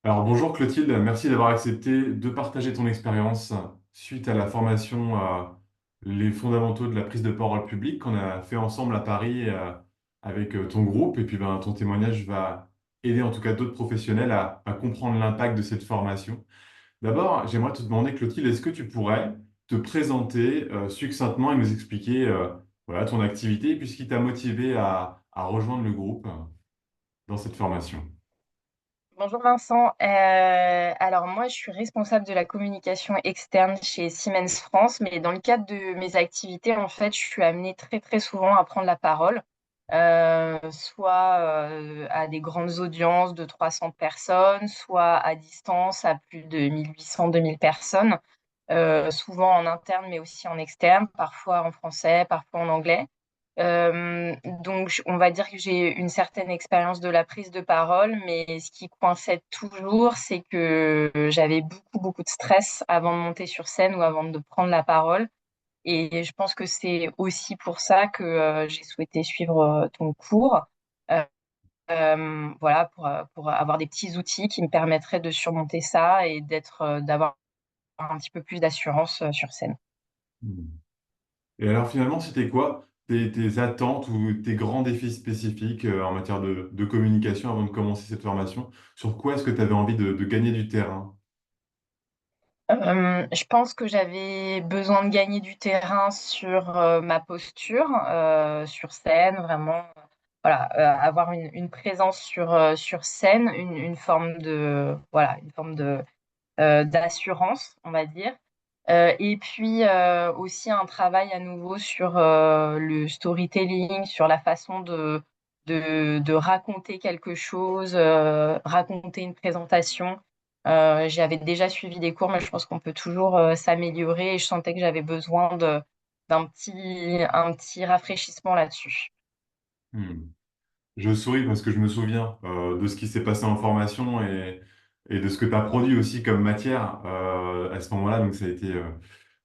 Alors bonjour Clotilde, merci d'avoir accepté de partager ton expérience suite à la formation Les fondamentaux de la prise de parole publique qu'on a fait ensemble à Paris avec ton groupe. Et puis ton témoignage va aider en tout cas d'autres professionnels à comprendre l'impact de cette formation. D'abord, j'aimerais te demander Clotilde, est-ce que tu pourrais te présenter succinctement et nous expliquer voilà, ton activité et puis ce qui t'a motivé à rejoindre le groupe dans cette formation? Bonjour Vincent. Alors moi, je suis responsable de la communication externe chez Siemens France, mais dans le cadre de mes activités, en fait, je suis amenée très très souvent à prendre la parole, soit à des grandes audiences de 300 personnes, soit à distance à plus de 1 800-2 000 personnes, souvent en interne, mais aussi en externe, parfois en français, parfois en anglais. Donc, on va dire que j'ai une certaine expérience de la prise de parole, mais ce qui coinçait toujours, c'est que j'avais beaucoup, beaucoup de stress avant de monter sur scène ou avant de prendre la parole. Et je pense que c'est aussi pour ça que j'ai souhaité suivre ton cours. Euh, voilà, pour avoir des petits outils qui me permettraient de surmonter ça et d'avoir un petit peu plus d'assurance sur scène. Et alors finalement, c'était quoi tes attentes ou tes grands défis spécifiques en matière de communication avant de commencer cette formation? Sur quoi est-ce que tu avais envie de gagner du terrain? Je pense que j'avais besoin de gagner du terrain sur ma posture, sur scène, vraiment, voilà, avoir une présence sur scène, une forme voilà, une forme d'assurance, on va dire. Et puis aussi un travail à nouveau sur le storytelling, sur la façon de raconter quelque chose, raconter une présentation. J'avais déjà suivi des cours, mais je pense qu'on peut toujours s'améliorer et je sentais que j'avais besoin un petit rafraîchissement là-dessus. Hmm. Je souris parce que je me souviens de ce qui s'est passé en formation et de ce que tu as produit aussi comme matière à ce moment-là. Donc ça a été,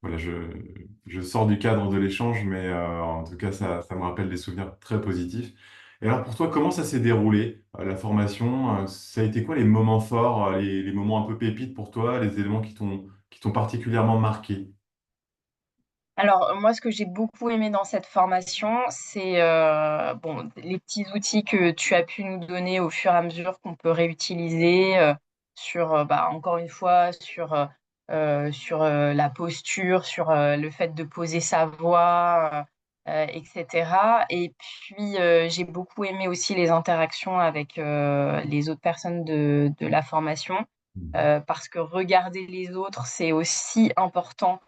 voilà, je sors du cadre de l'échange, mais en tout cas, ça me rappelle des souvenirs très positifs. Et alors pour toi, comment ça s'est déroulé, la formation? Ça a été quoi les moments forts, les moments un peu pépites pour toi, les éléments qui t'ont particulièrement marqué? Alors, moi, ce que j'ai beaucoup aimé dans cette formation, c'est bon, les petits outils que tu as pu nous donner au fur et à mesure qu'on peut réutiliser bah, encore une fois, sur la posture, sur le fait de poser sa voix, etc. Et puis, j'ai beaucoup aimé aussi les interactions avec les autres personnes de la formation, parce que regarder les autres, c'est aussi important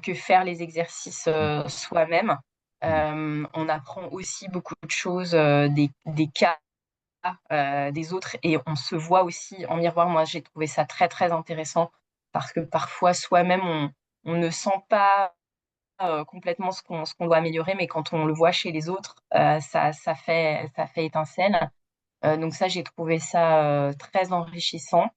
que faire les exercices soi-même. On apprend aussi beaucoup de choses des cas des autres et on se voit aussi en miroir. Moi, j'ai trouvé ça très, très intéressant parce que parfois, soi-même, on ne sent pas complètement ce qu'on doit améliorer, mais quand on le voit chez les autres, ça fait étincelle. Donc ça, j'ai trouvé ça très enrichissant.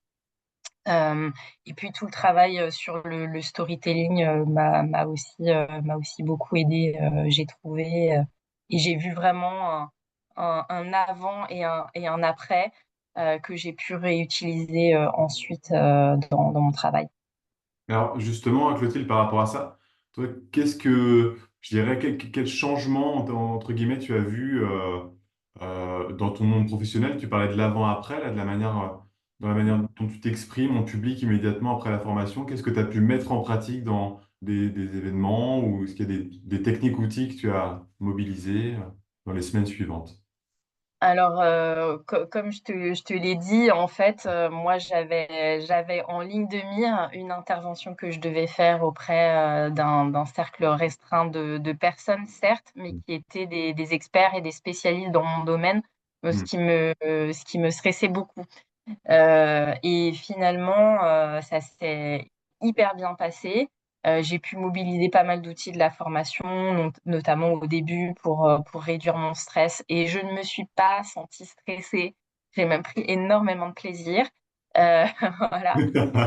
Euh, et puis tout le travail sur le storytelling m'a aussi beaucoup aidé, j'ai trouvé, et j'ai vu vraiment un avant et un après que j'ai pu réutiliser ensuite dans mon travail. Alors justement, Clotilde, par rapport à ça, toi, qu'est-ce que, je dirais, quel changement, entre guillemets, tu as vu dans ton monde professionnel? Tu parlais de l'avant-après, là, dans la manière dont tu t'exprimes en public immédiatement après la formation. Qu'est-ce que tu as pu mettre en pratique dans des événements ou est-ce qu'il y a des techniques, outils que tu as mobilisés dans les semaines suivantes? Alors, comme je te l'ai dit, en fait, moi, j'avais en ligne de mire une intervention que je devais faire auprès d'un cercle restreint de personnes, certes, mais qui étaient des experts et des spécialistes dans mon domaine, Hmm. ce qui me stressait beaucoup. Et finalement, ça s'est hyper bien passé. J'ai pu mobiliser pas mal d'outils de la formation, notamment au début pour réduire mon stress. Et je ne me suis pas sentie stressée. J'ai même pris énormément de plaisir. Euh, voilà.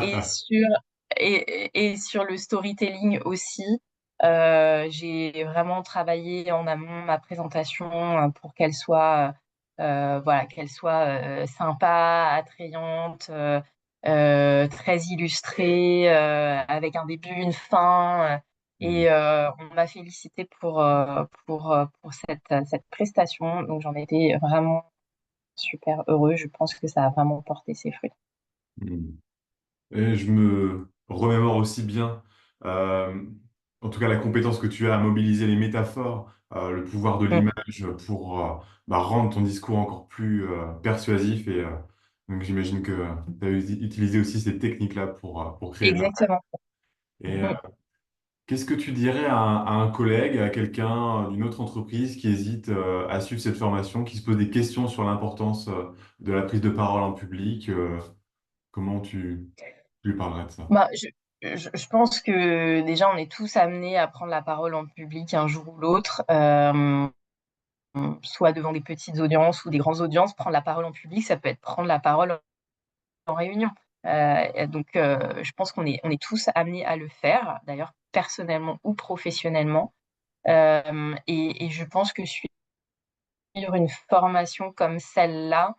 Et sur, et sur le storytelling aussi, j'ai vraiment travaillé en amont ma présentation pour qu'elle soit voilà, qu'elle soit sympa, attrayante, très illustré, avec un début, une fin. Hmm. Et on m'a félicité pour cette prestation. Donc j'en étais vraiment super heureuse. Je pense que ça a vraiment porté ses fruits. Hmm. Et je me remémore aussi bien, euh, en tout cas, la compétence que tu as à mobiliser les métaphores, le pouvoir de Mm. l'image pour rendre ton discours encore plus persuasif. Et donc, j'imagine que tu as utilisé aussi ces techniques-là pour créer de l'impact. Exactement. Et Mm. qu'est-ce que tu dirais à un collègue, à quelqu'un d'une autre entreprise qui hésite à suivre cette formation, qui se pose des questions sur l'importance de la prise de parole en public? Comment tu lui parlerais de ça? Bah, je pense que déjà, on est tous amenés à prendre la parole en public un jour ou l'autre, soit devant des petites audiences ou des grandes audiences. Prendre la parole en public, ça peut être prendre la parole en réunion. Donc, je pense qu'on est tous amenés à le faire, d'ailleurs, personnellement ou professionnellement. Et je pense que suivre une formation comme celle-là,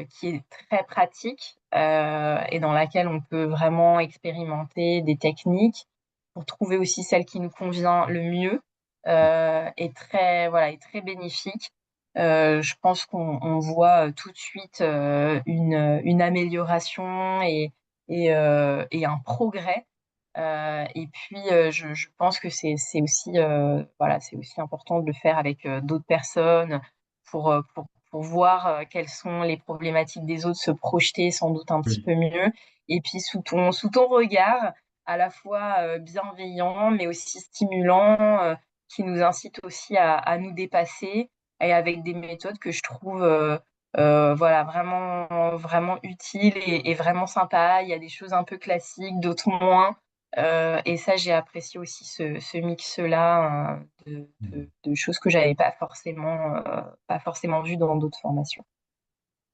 qui est très pratique, et dans laquelle on peut vraiment expérimenter des techniques pour trouver aussi celle qui nous convient le mieux, est très, voilà, est très bénéfique. Je pense qu'on voit tout de suite une amélioration et un progrès. Et puis, je pense que c'est aussi, voilà, c'est aussi important de le faire avec d'autres personnes pour voir quelles sont les problématiques des autres, se projeter sans doute un petit Oui. peu mieux. Et puis, sous ton regard, à la fois bienveillant, mais aussi stimulant, qui nous incite aussi à nous dépasser et avec des méthodes que je trouve voilà, vraiment, vraiment utiles et vraiment sympas. Il y a des choses un peu classiques, d'autres moins. Et ça, j'ai apprécié aussi ce mix-là de choses que j'avais pas forcément vues dans d'autres formations.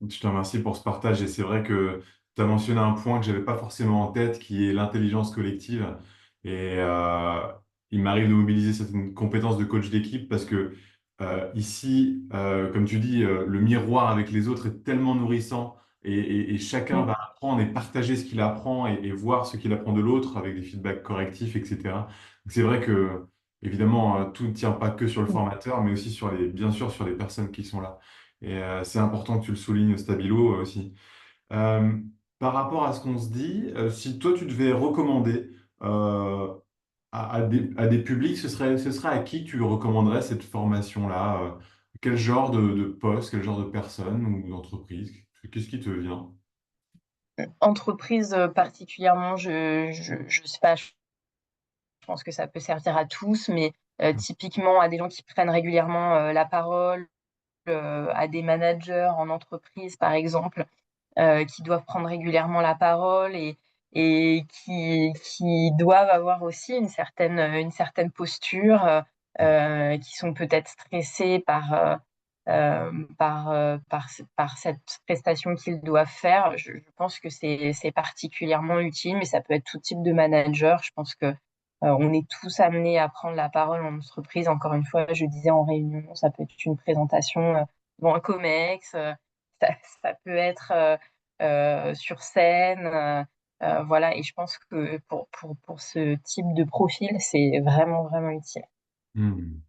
Je te remercie pour ce partage et c'est vrai que tu as mentionné un point que j'avais pas forcément en tête qui est l'intelligence collective et il m'arrive de mobiliser certaines compétences de coach d'équipe parce que ici, comme tu dis, le miroir avec les autres est tellement nourrissant et chacun Mm, va apprendre et partager ce qu'il apprend et voir ce qu'il apprend de l'autre avec des feedbacks correctifs, etc. Donc, c'est vrai que évidemment, tout ne tient pas que sur le mm. formateur, mais aussi bien sûr sur les personnes qui sont là. Et c'est important que tu le soulignes, Stabilo, aussi. Euh, Par rapport à ce qu'on se dit, si toi, tu devais recommander euh, à des publics, ce serait à qui tu recommanderais cette formation-là? Quel genre de poste, quel genre de personne ou d'entreprise? Qu'est-ce qui te vient? Entreprise particulièrement, je sais pas, je pense que ça peut servir à tous, mais typiquement à des gens qui prennent régulièrement la parole, à des managers en entreprise, par exemple, qui doivent prendre régulièrement la parole et qui doivent avoir aussi une certaine posture, qui sont peut-être stressés par cette prestation qu'ils doivent faire. Je pense que c'est particulièrement utile, mais ça peut être tout type de manager. Je pense que on est tous amenés à prendre la parole en entreprise. Encore une fois, je disais en réunion, ça peut être une présentation devant un COMEX, ça, ça peut être sur scène. Voilà, et je pense que pour ce type de profil, c'est vraiment, vraiment utile. Hmm.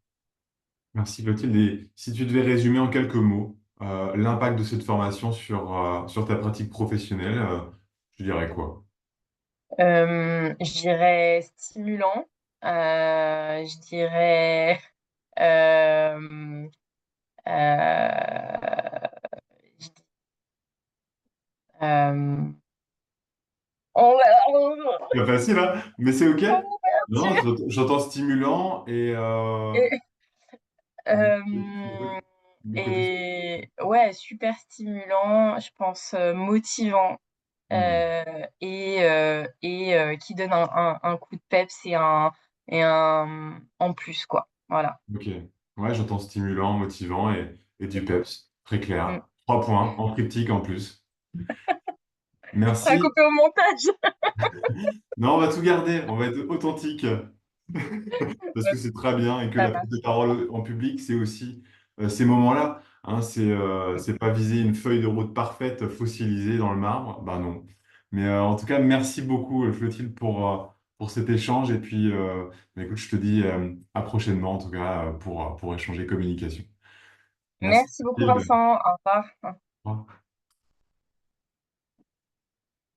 Merci Clotilde. Et si tu devais résumer en quelques mots l'impact de cette formation sur ta pratique professionnelle, tu dirais quoi? Je dirais stimulant, je dirais euh, je dis- euh, on C'est pas facile, hein? Mais c'est OK? va Non, dire. j'entends stimulant et Et, le euh, le côté. et ouais, super stimulant, je pense motivant, Hmm. et qui donne un coup de peps et un en plus, quoi. Voilà. OK. Ouais, j'entends stimulant, motivant et du peps. Très Mm. clair. 3 points en triptyque en plus. À Merci. couper au montage. Non, on va tout garder. On va être authentique. Parce que c'est très bien et que Ça la prise de marche. parole en public, c'est aussi ces moments-là. Hein, c'est pas viser une feuille de route parfaite fossilisée dans le marbre. Ben non. Mais en tout cas, merci beaucoup, Clotilde, pour cet échange. Et puis, bah, écoute, je te dis à prochainement, en tout cas, pour échanger communication. Merci, Merci beaucoup, Clotilde. Vincent. Au revoir. Au revoir.